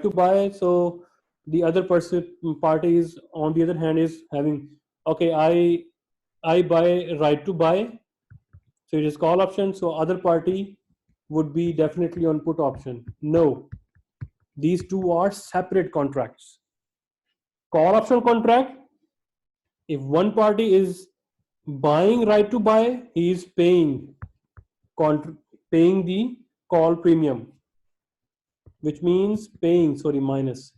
to buy. So the other person party is on the other hand is having, okay, I buy right to buy, so it is call option. So other party would be definitely on put option. No, these two are separate contracts. Call option contract, if one party is buying right to buy, he is paying paying the call premium, which means paying, sorry, minus.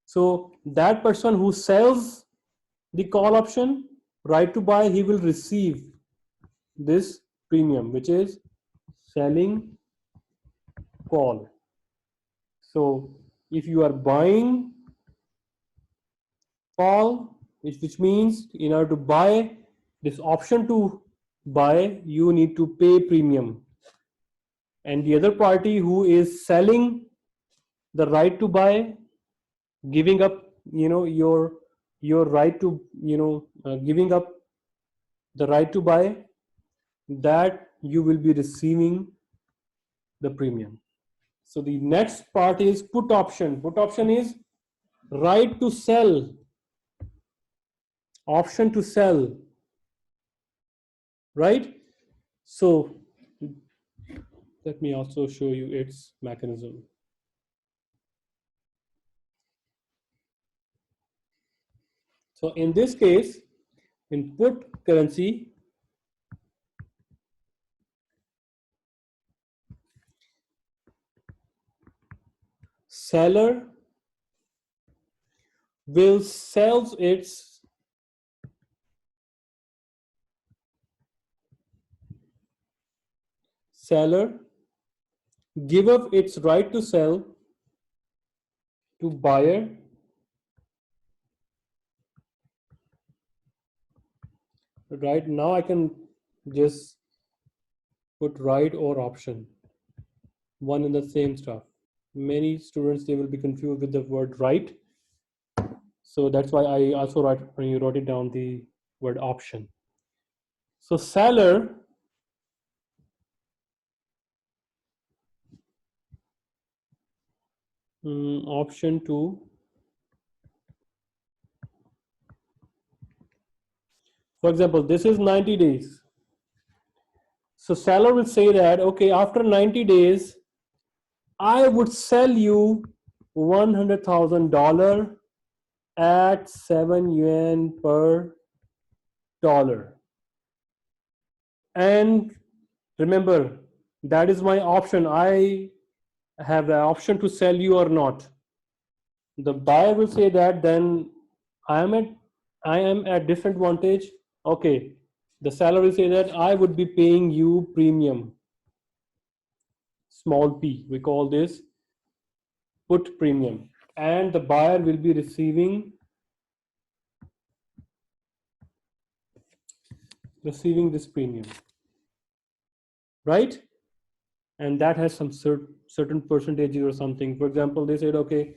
So that person who sells the call option right to buy, he will receive this premium, which is selling call. So if you are buying call, which means in order to buy this option to buy, you need to pay premium. And the other party who is selling the right to buy, giving up, your right to, giving up the right to buy, that you will be receiving the premium. So the next part is put option. Put option is right to sell, option to sell, right? So let me also show you its mechanism. So in this case, in put currency, seller will sell its seller give up its right to sell to buyer right now. I can just put right or option, one in the same stuff. Many students, they will be confused with the word right, so that's why I also wrote it down, the word option. So seller option to, for example, this is 90 days. So seller will say that, okay, after 90 days, I would sell you $100,000 at 7 yuan per dollar. And remember, that is my option. I have the option to sell you or not. The buyer will say that, then I am at disadvantage. Okay, the seller will say that I would be paying you premium, small p, we call this put premium, and the buyer will be receiving this premium, right? And that has some certain percentages or something. For example, they said, okay,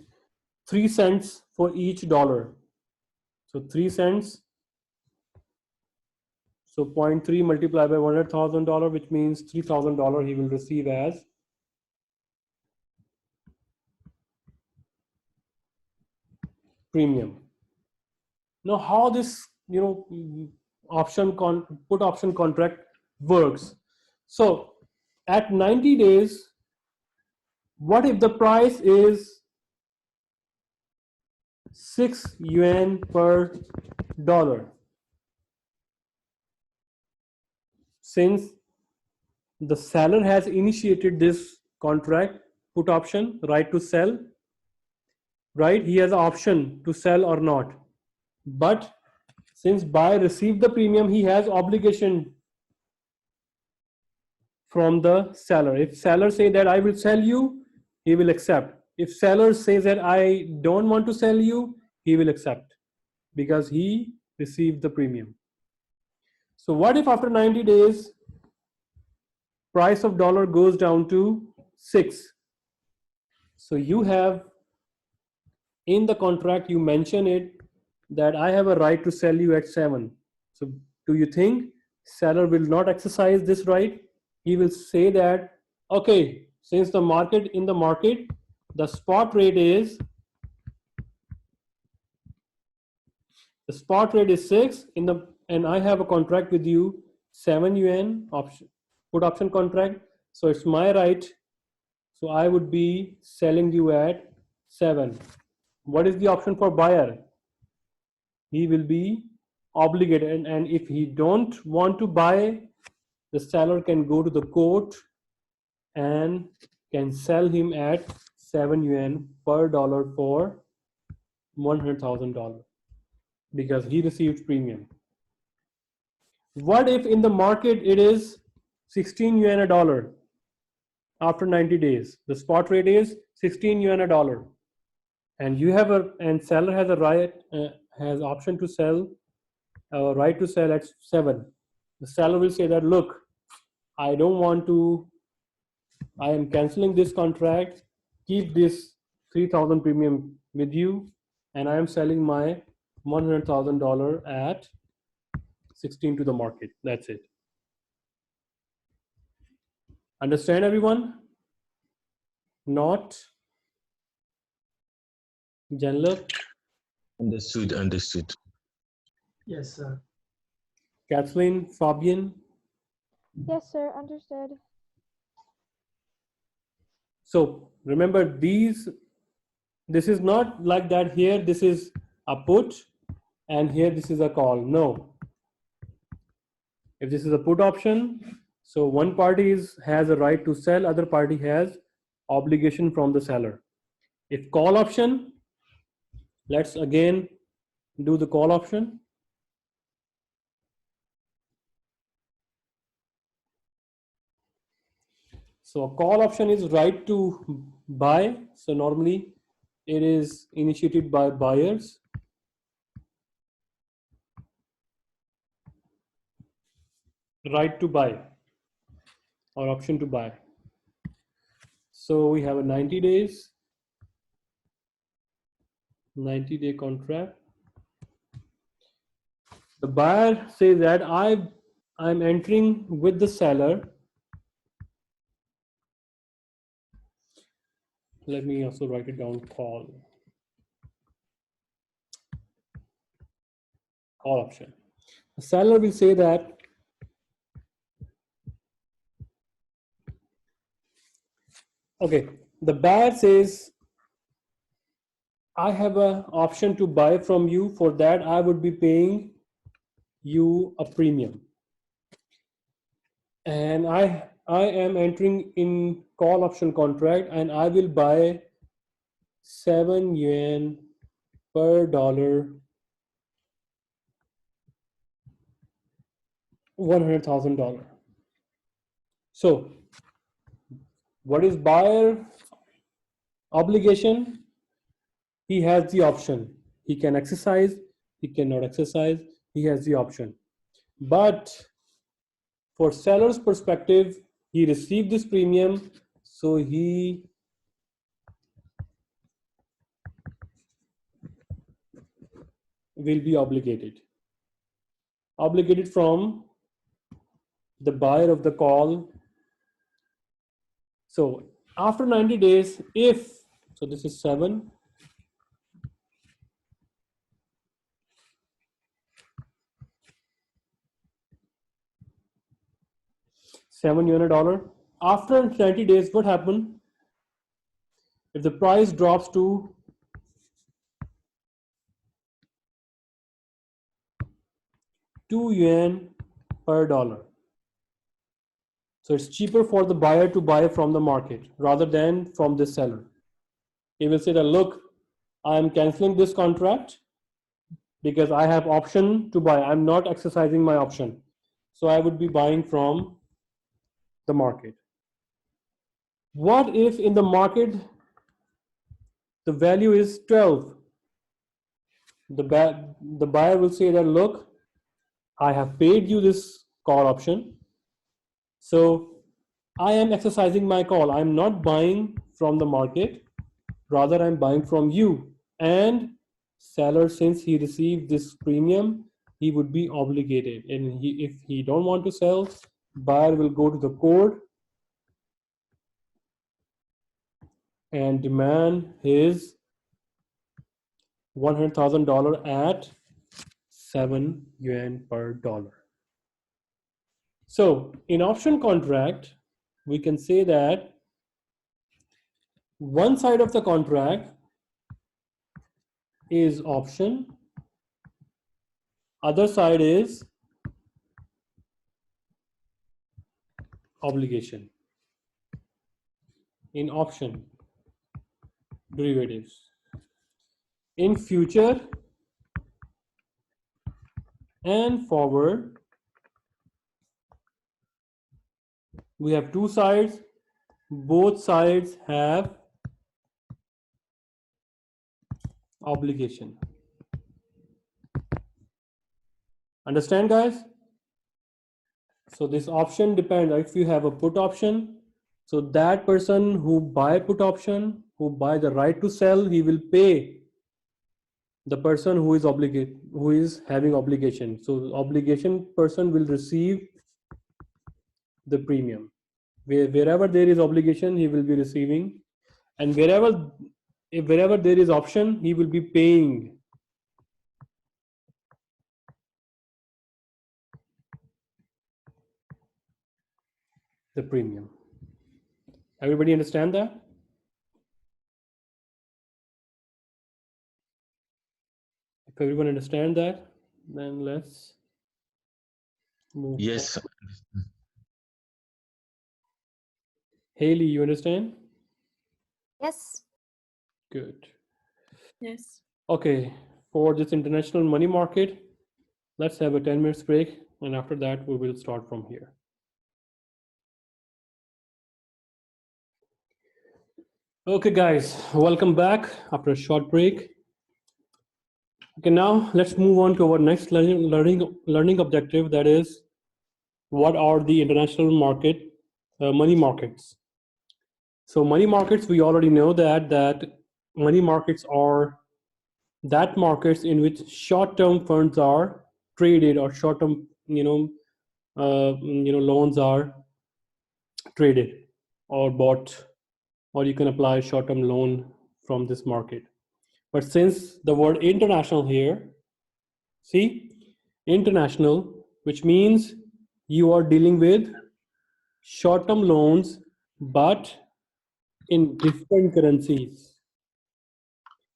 3 cents for each dollar. So 3 cents, so 0.3 multiplied by $100,000, which means $3,000 he will receive as premium. Now how this, put option contract works. So at 90 days, what if the price is 6 yuan per dollar? Since the seller has initiated this contract, put option, right to sell, right? He has an option to sell or not. But since buyer received the premium, he has obligation from the seller. If seller say that I will sell you, he will accept. If seller says that I don't want to sell you, he will accept because he received the premium. So what if after 90 days, price of dollar goes down to 6? So you have in the contract, you mention it that I have a right to sell you at 7. So do you think seller will not exercise this right? He will say that, okay, since in the market, The spot rate is 6 in the, and I have a contract with you 7 yuan option, put option contract. So it's my right. So I would be selling you at 7. What is the option for buyer? He will be obligated, and if he don't want to buy, the seller can go to the court and can sell him at 7 yuan per dollar for $100,000 because he received premium. What if in the market it is 16 yuan a dollar after 90 days? The spot rate is 16 yuan a dollar, and you have a, and seller has a right, has option to sell, right to sell at 7. The seller will say that, look, I don't want to, I am canceling this contract, keep this 3,000 premium with you, and I am selling my $100,000 at 16 to the market. That's it. Understand, everyone? Not Janlop, Understood. Yes, sir. Kathleen, Fabian. Yes, sir. Understood. So remember, this is not like that here. This is a put, and here this is a call. No. If this is a put option, so one party has a right to sell, other party has obligation from the seller. If call option, let's again do the call option. So a call option is right to buy. So normally it is initiated by buyers. Right to buy or option to buy. So we have a 90 days, 90-day contract. The buyer says that I'm entering with the seller. Let me also write it down, call option. The seller will say that okay, the buyer says I have an option to buy from you. For that I would be paying you a premium, and I am entering in call option contract, and I will buy 7 yuan per dollar, $100,000. So what is buyer obligation? He has the option. He can exercise, he cannot exercise, he has the option. But for seller's perspective, he received this premium, so he will be obligated from the buyer of the call. So after 90 days, if, so this is 7, $7 a dollar. After 90 days, what happened? If the price drops to 2 yuan per dollar, so it's cheaper for the buyer to buy from the market rather than from the seller. He will say that, look, I am canceling this contract because I have option to buy. I'm not exercising my option. So I would be buying from the market. What if in the market the value is 12? The buyer will say that, look, I have paid you this call option, so I am exercising my call. I'm not buying from the market, rather I'm buying from you. And seller, since he received this premium, he would be obligated. And if he don't want to sell, buyer will go to the court and demand his $100,000 at 7 yuan per dollar. So in option contract, we can say that one side of the contract is option, other side is obligation. In option, derivatives. In future and forward, we have two sides. Both sides have obligation. Understand, guys? So this option depends. If you have a put option, so that person who buy put option, who buy the right to sell, he will pay the person who is having obligation. So obligation person will receive the premium. Wherever there is obligation, he will be receiving, and wherever there is option, he will be paying the premium. Everybody understand that? If everyone understand that, then let's move Yes. forward. Haley, you understand? Yes. Good. Yes. Okay, for this international money market, let's have a 10 minutes break, and after that we will start from here. Okay guys, welcome back after a short break. Okay, now let's move on to our next learning objective, that is, what are the international money markets? So money markets, we already know that money markets are that markets in which short-term funds are traded, or short-term loans are traded or bought, or you can apply a short-term loan from this market. But since the word international here, see, international, which means you are dealing with short-term loans but in different currencies.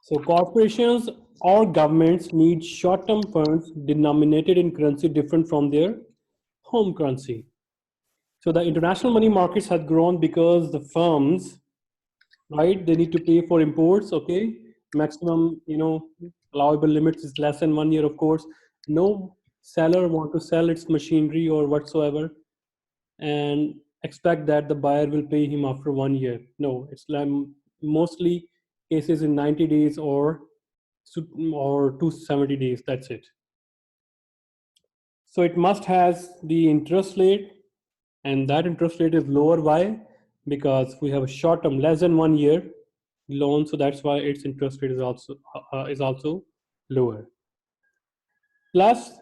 So corporations or governments need short-term funds denominated in currency different from their home currency. So the international money markets have grown because the firms, right, they need to pay for imports. Okay, maximum allowable limits is less than 1 year. Of course, no seller want to sell its machinery or whatsoever and expect that the buyer will pay him after 1 year. No, it's mostly cases in 90 days or 270 days. That's it. So it must has the interest rate, and that interest rate is lower. Why? Because we have a short term, less than 1 year loan, so that's why its interest rate is also lower. Plus,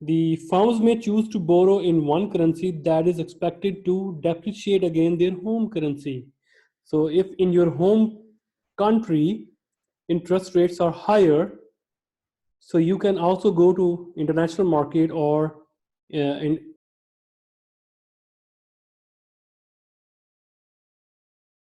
the firms may choose to borrow in one currency that is expected to depreciate against their home currency. So if in your home country interest rates are higher, so you can also go to international market or